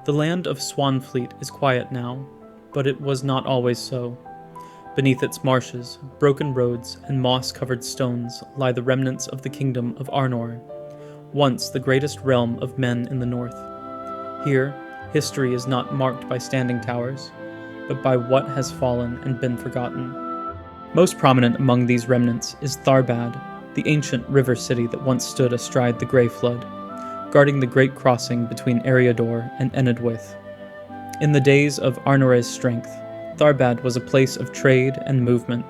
The land of Swanfleet is quiet now, but it was not always so. Beneath its marshes, broken roads, and moss-covered stones lie the remnants of the kingdom of Arnor, once the greatest realm of men in the north. Here, history is not marked by standing towers, but by what has fallen and been forgotten. Most prominent among these remnants is Tharbad, the ancient river city that once stood astride the Grey Flood, guarding the great crossing between Eriador and Enedwyth. In the days of Arnor's strength, Tharbad was a place of trade and movement,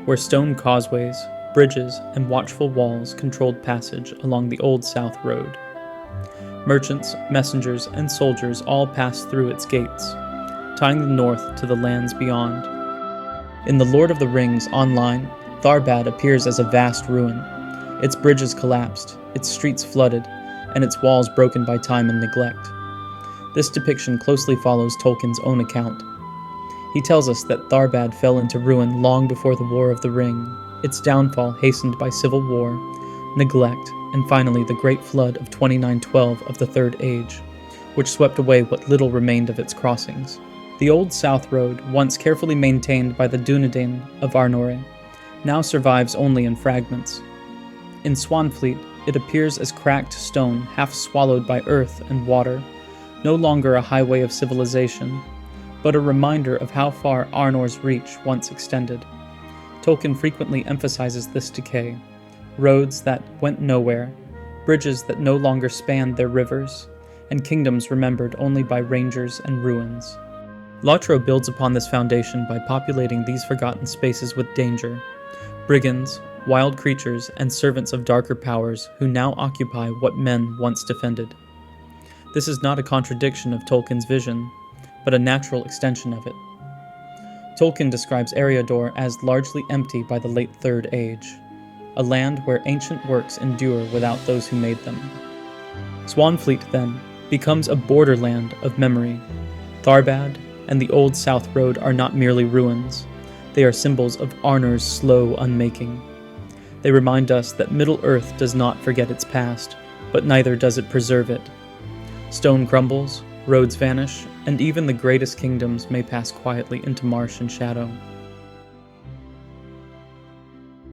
where stone causeways, bridges, and watchful walls controlled passage along the Old South Road. Merchants, messengers, and soldiers all passed through its gates, tying the north to the lands beyond. In The Lord of the Rings Online, Tharbad appears as a vast ruin, its bridges collapsed, its streets flooded, and its walls broken by time and neglect. This depiction closely follows Tolkien's own account. He tells us that Tharbad fell into ruin long before the War of the Ring, its downfall hastened by civil war, neglect, and finally the Great Flood of 2912 of the Third Age, which swept away what little remained of its crossings. The Old South Road, once carefully maintained by the Dunedain of Arnor, now survives only in fragments. In Swanfleet, it appears as cracked stone half swallowed by earth and water, no longer a highway of civilization, but a reminder of how far Arnor's reach once extended. Tolkien frequently emphasizes this decay: roads that went nowhere, bridges that no longer spanned their rivers, and kingdoms remembered only by rangers and ruins. LOTRO builds upon this foundation by populating these forgotten spaces with danger, brigands, wild creatures, and servants of darker powers who now occupy what men once defended. This is not a contradiction of Tolkien's vision, but a natural extension of it. Tolkien describes Eriador as largely empty by the late Third Age, a land where ancient works endure without those who made them. Swanfleet, then, becomes a borderland of memory. Tharbad and the Old South Road are not merely ruins, they are symbols of Arnor's slow unmaking. They remind us that Middle-earth does not forget its past, but neither does it preserve it. Stone crumbles, roads vanish, and even the greatest kingdoms may pass quietly into marsh and shadow.